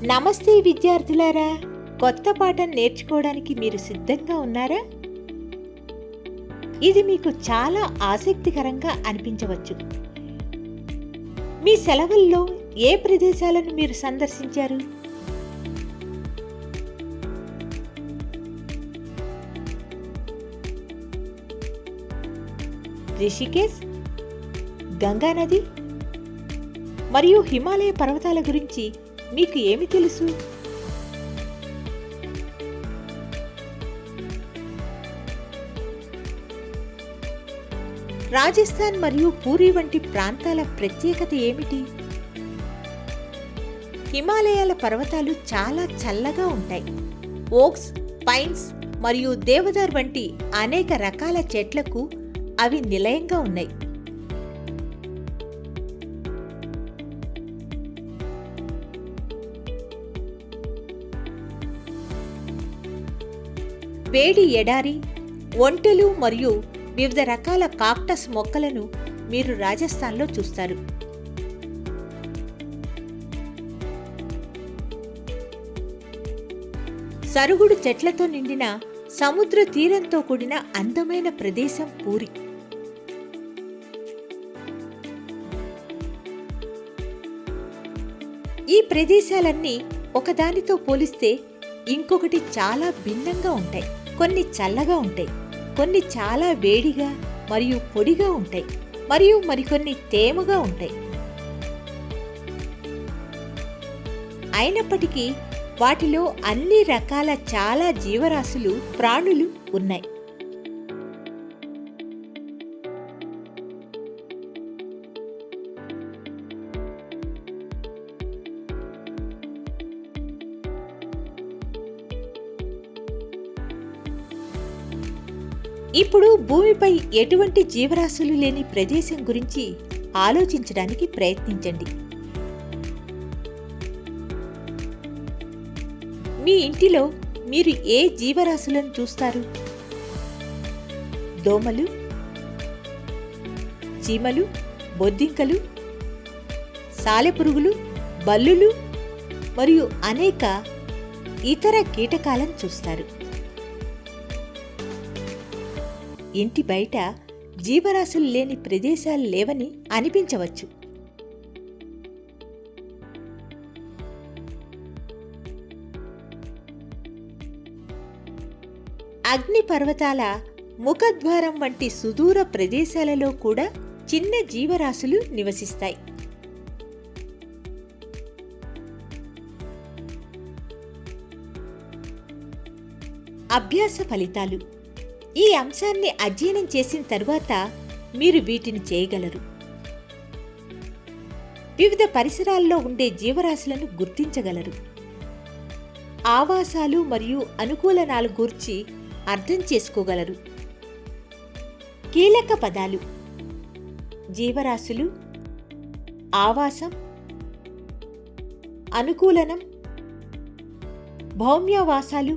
నమస్తే విద్యార్థులారా, కొత్త పాఠం నేర్చుకోవడానికి మీరు సిద్ధంగా ఉన్నారా? ఇది మీకు చాలా ఆసక్తికరంగా అనిపించవచ్చు. మీ సెలవుల్లో ఏ ప్రదేశాలను మీరు సందర్శించారు? రిషికేశ్, గంగా నది మరియు హిమాలయ పర్వతాల గురించి మీకు ఏమి తెలుసు? రాజస్థాన్ మరియు పూరీ వంటి ప్రాంతాల ప్రత్యేకత ఏమిటి? హిమాలయాల పర్వతాలు చాలా చల్లగా ఉంటాయి. ఓక్స్, పైన్స్ మరియు దేవదార్ వంటి అనేక రకాల చెట్లకు అవి నిలయంగా ఉన్నాయి. వేడి ఎడారి, ఒంటెలు మరియు వివిధ రకాల కాక్టస్ మొక్కలను మీరు రాజస్థాన్లో చూస్తారు. సరుగుడు చెట్లతో నిండిన సముద్ర తీరంతో కూడిన అందమైన ప్రదేశం పూరి. ఈ ప్రదేశాలన్నీ ఒకదానితో పోలిస్తే ఇంకొకటి చాలా భిన్నంగా ఉంటాయి. కొన్ని చల్లగా ఉంటాయి, కొన్ని చాలా వేడిగా మరియు పొడిగా ఉంటాయి, మరియు మరికొన్ని తేమగా ఉంటాయి. అయినప్పటికీ వాటిలో అన్ని రకాల చాలా జీవరాశులు, ప్రాణులు ఉన్నాయి. ఇప్పుడు భూమిపై ఎటువంటి జీవరాశులు లేని ప్రదేశం గురించి ఆలోచించడానికి ప్రయత్నించండి. మీ ఇంటిలో మీరు ఏ జీవరాశులను చూస్తారు? దోమలు, చీమలు, బొద్దింకలు, సాలెపురుగులు, బల్లులు మరియు అనేక ఇతర కీటకాలను చూస్తారు. ఇంటి బయట జీవరాశులు లేని ప్రదేశాలు లేవని అనిపించవచ్చు. అగ్నిపర్వతాల ముఖద్వారం వంటి సుదూర ప్రదేశాలలో కూడా చిన్న జీవరాశులు నివసిస్తాయి. అభ్యాస ఫలితాలు. ఈ అంశాన్ని అధ్యయనం చేసిన తరువాత మీరు వీటిని చేయగలరు. వివిధ పరిసరాల్లో ఉండే జీవరాశులను గుర్తించగలరు. ఆవాసాలు మరియు అనుకూలనాల గూర్చి అర్థం చేసుకోగలరు. కీలక పదాలు: జీవరాశులు, ఆవాసం, అనుకూలనం, భౌమ్యావాసాలు,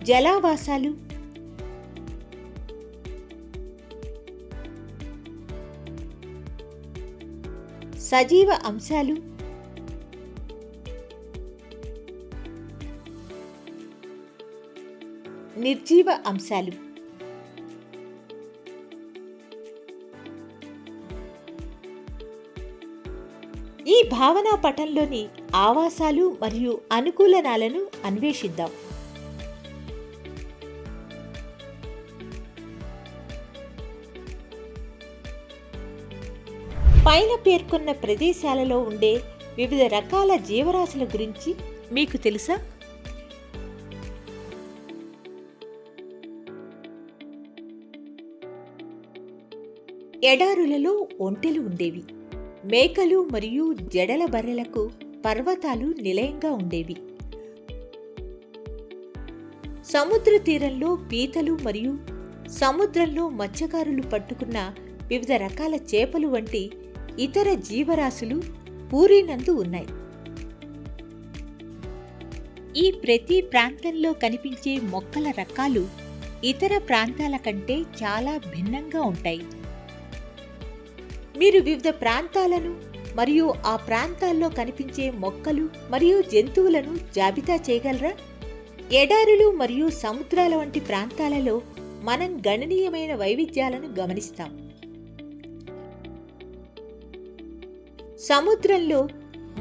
జలావాసాలు, సజీవ అంశాలు, నిర్జీవ అంశాలు. ఈ భావనా పటంలోని ఆవాసాలు మరియు అనుకూలనాలను అన్వేషిద్దాం. పైన పేర్కొన్న ప్రదేశాలలో ఉండే వివిధ రకాల జీవరాశుల గురించి మీకు తెలుసా? ఎడారులలో ఒంటెలు ఉండేవి. మేకలు మరియు జడల బర్రెలకు పర్వతాలు నిలయంగా ఉండేవి. సముద్ర తీరంలో పీతలు మరియు సముద్రంలో మత్స్యకారులు పట్టుకున్న వివిధ రకాల చేపలు వంటి ఇతర జీవరాశులు పూరీనందు ఉన్నాయి. ఈ ప్రతి ప్రాంతంలో కనిపించే మొక్కల రకాలు ఇతర ప్రాంతాల కంటే చాలా భిన్నంగా ఉంటాయి. మీరు వివిధ ప్రాంతాలను మరియు ఆ ప్రాంతాల్లో కనిపించే మొక్కలు మరియు జంతువులను జాబితా చేయగలరా? ఎడారులు మరియు సముద్రాల వంటి ప్రాంతాలలో మనం గణనీయమైన వైవిధ్యాలను గమనిస్తాం. సముద్రంలో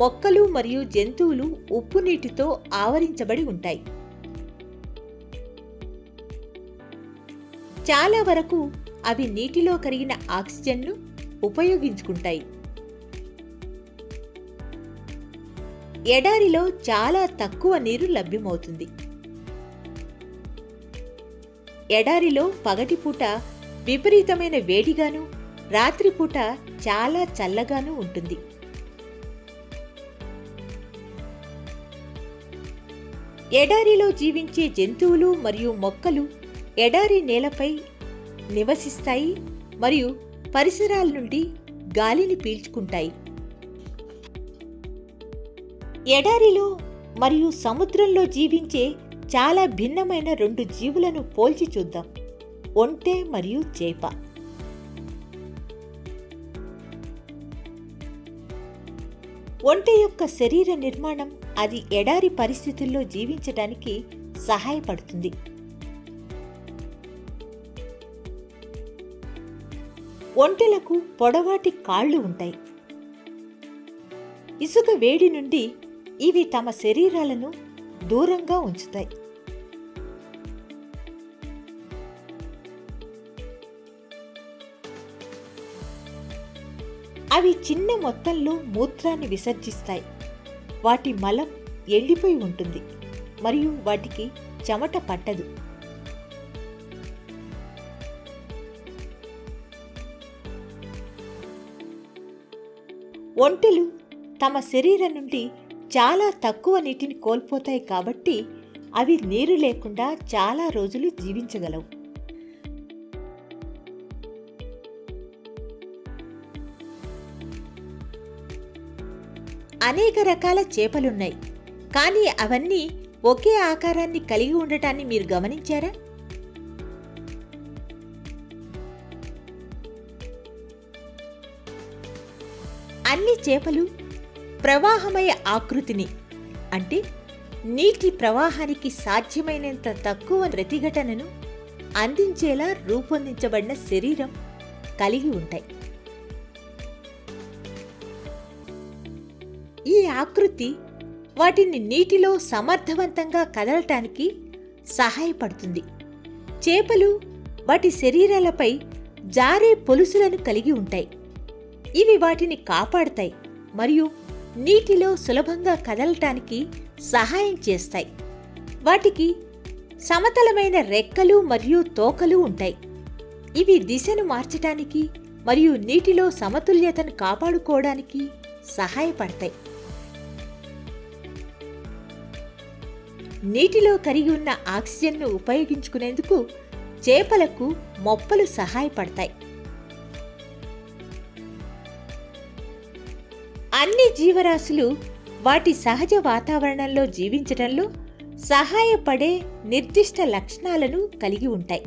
మొక్కలు మరియు జంతువులు ఉప్పు నీటితో ఆవరించబడి ఉంటాయి. చాలా వరకు అవి నీటిలో కరిగిన ఆక్సిజన్ను ఉపయోగించుకుంటాయి. ఎడారిలో చాలా తక్కువ నీరు లభ్యమవుతుంది. ఎడారిలో పగటిపూట విపరీతమైన వేడిగాను, రాత్రిపూట చాలా చల్లగాను ఉంటుంది. ఎడారిలో జీవించే జంతువులు మరియు మొక్కలు ఎడారి నేలపై నివసిస్తాయి మరియు పరిసరాల నుండి గాలిని పీల్చుకుంటాయి. ఎడారిలో మరియు సముద్రంలో జీవించే చాలా భిన్నమైన రెండు జీవులను పోల్చి చూద్దాం: ఒంటె మరియు చేప. ఒంటె యొక్క శరీర నిర్మాణం అది ఎడారి పరిస్థితుల్లో జీవించడానికి సహాయపడుతుంది. ఒంటెలకు పొడవాటి కాళ్ళు ఉంటాయి. ఇసుక వేడి నుండి ఇవి తమ శరీరాలను దూరంగా ఉంచుతాయి. అవి చిన్న మొత్తంలో మూత్రాన్ని విసర్జిస్తాయి. వాటి మలం ఎండిపోయి ఉంటుంది మరియు వాటికి చెమట పట్టదు. ఒంటెలు తమ శరీరం నుండి చాలా తక్కువ నీటిని కోల్పోతాయి కాబట్టి అవి నీరు లేకుండా చాలా రోజులు జీవించగలవు. అనేక రకాల చేపలున్నాయి, కానీ అవన్నీ ఒకే ఆకారాన్ని కలిగి ఉండటాన్ని మీరు గమనించారా? అన్ని చేపలు ప్రవాహమయ ఆకృతిని, అంటే నీటి ప్రవాహానికి సాధ్యమైనంత తక్కువ ప్రతిఘటనను అందించేలా రూపొందించబడిన శరీరం కలిగి ఉంటాయి. ఈ ఆకృతి వాటిని నీటిలో సమర్థవంతంగా కదలటానికి సహాయపడుతుంది. చేపలు వాటి శరీరాలపై జారే పొలుసులను కలిగి ఉంటాయి. ఇవి వాటిని కాపాడుతాయి మరియు నీటిలో సులభంగా కదలటానికి సహాయం చేస్తాయి. వాటికి సమతలమైన రెక్కలు మరియు తోకలు ఉంటాయి. ఇవి దిశను మార్చటానికి మరియు నీటిలో సమతుల్యతను కాపాడుకోవడానికి సహాయపడతాయి. నీటిలో కరిగి ఉన్న ఆక్సిజన్ను ఉపయోగించుకునేందుకు చేపలకు మొప్పలు సహాయపడతాయి. అన్ని జీవరాశులు వాటి సహజ వాతావరణంలో జీవించడంలో సహాయపడే నిర్దిష్ట లక్షణాలను కలిగి ఉంటాయి.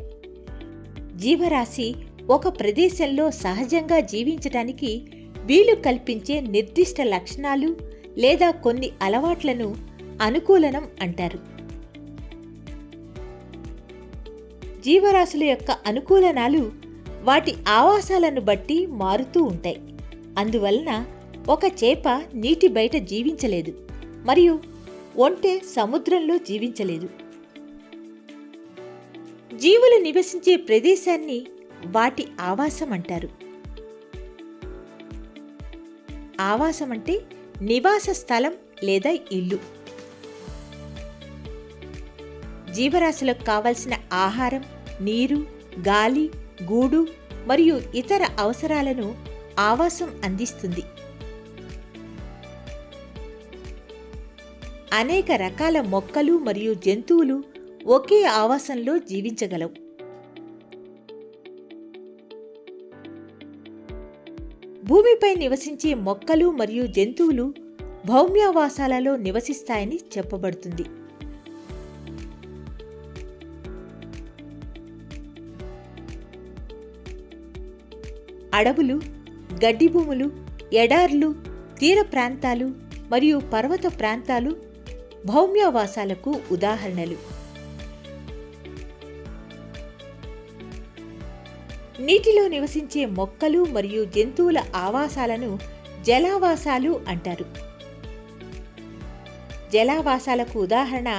జీవరాశి ఒక ప్రదేశంలో సహజంగా జీవించడానికి వీలు కల్పించే నిర్దిష్ట లక్షణాలు లేదా కొన్ని అలవాట్లను అనుకూలనం అంటారు. జీవరాశుల యొక్క అనుకూలనాలు వాటి ఆవాసాలను బట్టి మారుతూ ఉంటాయి. అందువలన ఒక చేప నీటి బయట జీవించలేదు మరియు ఒంటె సముద్రంలో జీవించలేదు. జీవులు నివసించే ప్రదేశాన్ని వాటి ఆవాసం అంటారు. ఆవాసం అంటే నివాస స్థలం లేదా ఇల్లు. జీవరాశులకు కావలసిన ఆహారం, నీరు, గాలి, గూడు మరియు ఇతర అవసరాలను ఆవాసం అందిస్తుంది. అనేక రకాల మొక్కలు మరియు జంతువులు ఒకే ఆవాసంలో జీవించగలవు. భూమిపై నివసించే మొక్కలు మరియు జంతువులు భౌమ్యావాసాలలో నివసిస్తాయని చెప్పబడుతుంది. అడవులు, గడ్డి భూములు, ఎడార్లు, తీర ప్రాంతాలు మరియు పర్వత ప్రాంతాలు భౌమ్యావాసాలకు ఉదాహరణలు. నీటిలో నివసించే మొక్కలు మరియు జంతువుల ఆవాసాలను జలావాసాలు అంటారు. జలావాసాలకు ఉదాహరణ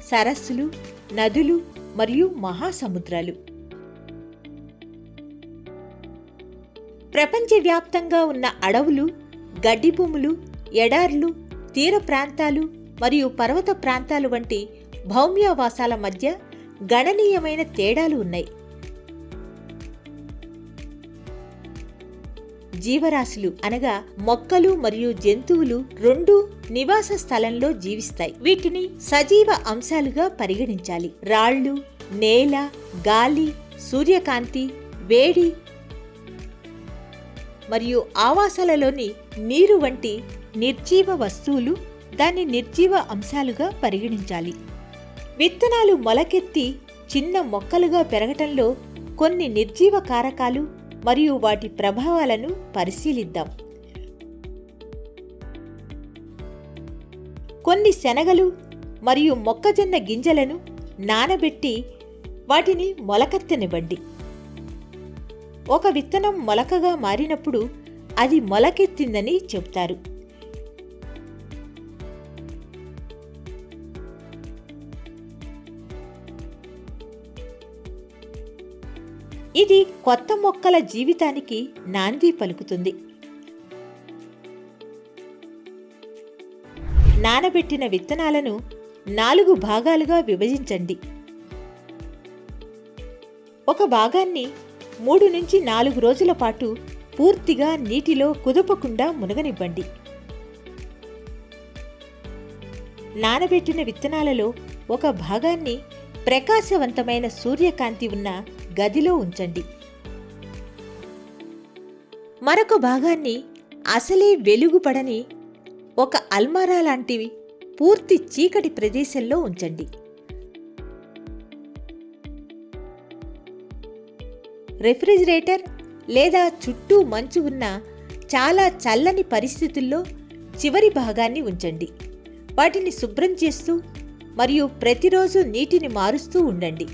సరస్సులు, నదులు మరియు మహాసముద్రాలు. ప్రపంచవ్యాప్తంగా ఉన్న అడవులు, గడ్డి భూములు, ఎడార్లు, తీర ప్రాంతాలు మరియు పర్వత ప్రాంతాలు వంటి భౌమ్యావాసాల మధ్య గణనీయమైన తేడాలు ఉన్నాయి. జీవరాశులు అనగా మొక్కలు మరియు జంతువులు రెండు నివాస స్థలంలో జీవిస్తాయి. వీటిని సజీవ అంశాలుగా పరిగణించాలి. రాళ్లు, నేల, గాలి, సూర్యకాంతి, వేడి మరియు ఆవాసాలలోని నీరు వంటి నిర్జీవ వస్తువులు దాన్ని నిర్జీవ అంశాలుగా పరిగణించాలి. విత్తనాలు మొలకెత్తి చిన్న మొక్కలుగా పెరగటంలో కొన్ని నిర్జీవ కారకాలు మరియు వాటి ప్రభావాలను పరిశీలిద్దాం. కొన్ని శనగలు మరియు మొక్కజొన్న గింజలను నానబెట్టి వాటిని మొలకెత్తనివ్వండి. ఒక విత్తనం మొలకగా మారినప్పుడు అది మొలకెత్తిందని చెబుతారు. ఇది కొత్త మొక్కల జీవితానికి నాంది పలుకుతుంది. నానబెట్టిన విత్తనాలను 4 భాగాలుగా విభజించండి. ఒక భాగాన్ని 3 నుంచి 4 రోజుల పాటు పూర్తిగా నీటిలో కుదపకుండా మునగనివ్వండి. నానబెట్టిన విత్తనాలలో ఒక భాగాన్ని ప్రకాశవంతమైన సూర్యకాంతి ఉన్న గదిలో ఉంచండి. మరొక భాగాన్ని అసలే వెలుగుపడని ఒక అల్మారా లాంటివి పూర్తి చీకటి ప్రదేశంలో ఉంచండి. రెఫ్రిజిరేటర్ లేదా చుట్టూ మంచు ఉన్న చాలా చల్లని పరిస్థితుల్లో చివరి భాగాన్ని ఉంచండి. వాటిని శుభ్రం చేస్తూ మరియు ప్రతిరోజు నీటిని మారుస్తూ ఉండండి.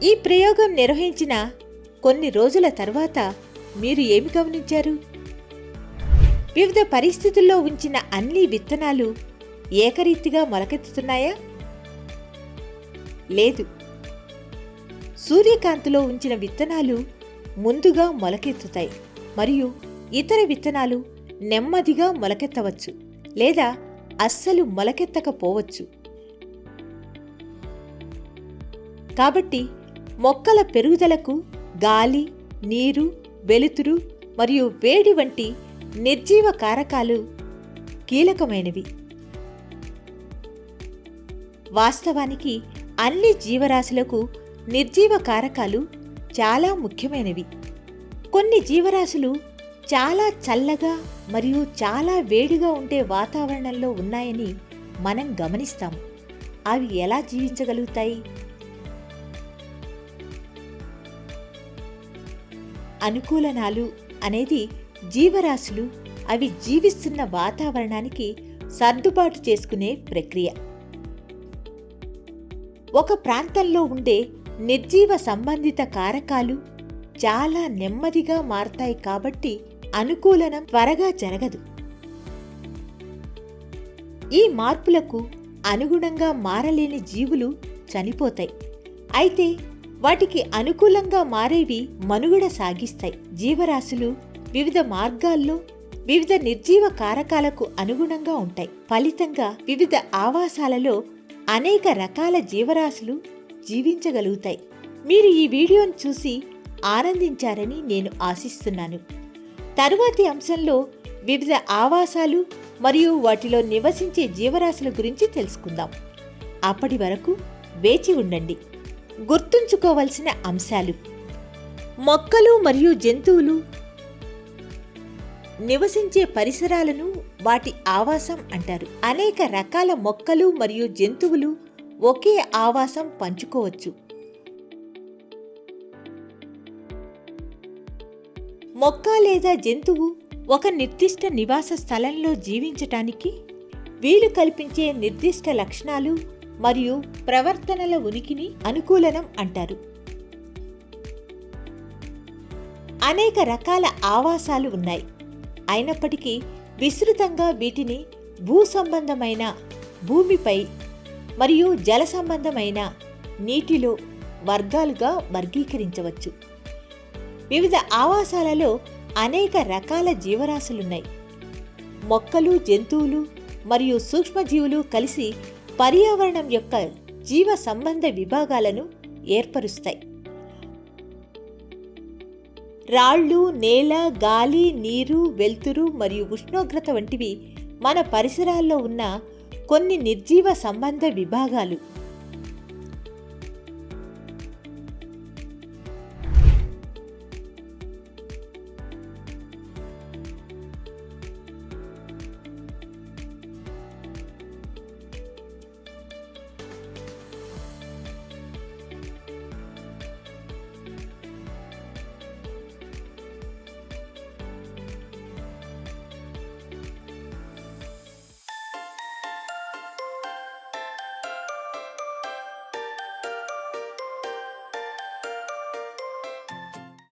ఈ ప్రయోగం నిర్వహించిన కొన్ని రోజుల తర్వాత మీరు ఏమి గమనించారు? వివిధ పరిస్థితుల్లో ఉంచిన అన్ని విత్తనాలు ఏకరీతిగా మొలకెత్తుతున్నాయా? లేదు. సూర్యకాంతిలో ఉంచిన విత్తనాలు ముందుగా మొలకెత్తుతాయి మరియు ఇతర విత్తనాలు నెమ్మదిగా మొలకెత్తవచ్చు లేదా అస్సలు మొలకెత్తకపోవచ్చు. కాబట్టి మొక్కల పెరుగుదలకు గాలి, నీరు, వెలుతురు మరియు వేడి వంటి నిర్జీవ కారకాలు కీలకమైనవి. వాస్తవానికి అన్ని జీవరాశులకు నిర్జీవ కారకాలు చాలా ముఖ్యమైనవి. కొన్ని జీవరాశులు చాలా చల్లగా మరియు చాలా వేడిగా ఉండే వాతావరణంలో ఉన్నాయని మనం గమనిస్తాం. అవి ఎలా జీవించగలుగుతాయి? అనుకూలనాలు అనేది జీవరాశులు అవి జీవిస్తున్న వాతావరణానికి సర్దుబాటు చేసుకునే ప్రక్రియ. ఒక ప్రాంతంలో ఉండే నిర్జీవ సంబంధిత కారకాలు చాలా నెమ్మదిగా మారతాయి కాబట్టి అనుకూలనం త్వరగా జరగదు. ఈ మార్పులకు అనుగుణంగా మారలేని జీవులు చనిపోతాయి. అయితే వాటికి అనుకూలంగా మారేవి మనుగడ సాగిస్తాయి. జీవరాశులు వివిధ మార్గాల్లో వివిధ నిర్జీవ కారకాలకు అనుగుణంగా ఉంటాయి. ఫలితంగా వివిధ ఆవాసాలలో అనేక రకాల జీవరాశులు జీవించగలుగుతాయి. మీరు ఈ వీడియోను చూసి ఆనందించారని నేను ఆశిస్తున్నాను. తరువాతి అంశంలో వివిధ ఆవాసాలు మరియు వాటిలో నివసించే జీవరాశుల గురించి తెలుసుకుందాం. అప్పటి వరకు వేచి ఉండండి. గుర్తుంచుకోవలసిన అంశాలు: మొక్కలు మరియు జంతువులు నివసించే పరిసరాలను వాటి ఆవాసం అంటారు. అనేక రకాల మొక్కలు మరియు జంతువులు ఒకే ఆవాసం పంచుకోవచ్చు. మొక్క లేదా జంతువు ఒక నిర్దిష్ట నివాస స్థలంలో జీవించటానికి వీలు కల్పించే నిర్దిష్ట లక్షణాలు మరియు ప్రవర్తనల ఉనికిని అనుకూలనం అంటారు. అనేక రకాల ఆవాసాలు ఉన్నాయి. అయినప్పటికీ విస్తృతంగా వీటిని భూసంబంధమైన భూమిపై మరియు జల సంబంధమైన నీటిలో వర్గాలుగా వర్గీకరించవచ్చు. వివిధ ఆవాసాలలో అనేక రకాల జీవరాశులున్నాయి. మొక్కలు, జంతువులు మరియు సూక్ష్మజీవులు కలిసి పర్యావరణం యొక్క జీవ సంబంధ విభాగాలను ఏర్పరుస్తాయి. రాళ్ళు, నేల, గాలి, నీరు, వెలుతురు మరియు ఉష్ణోగ్రత వంటివి మన పరిసరాల్లో ఉన్న కొన్ని నిర్జీవ సంబంధ విభాగాలు.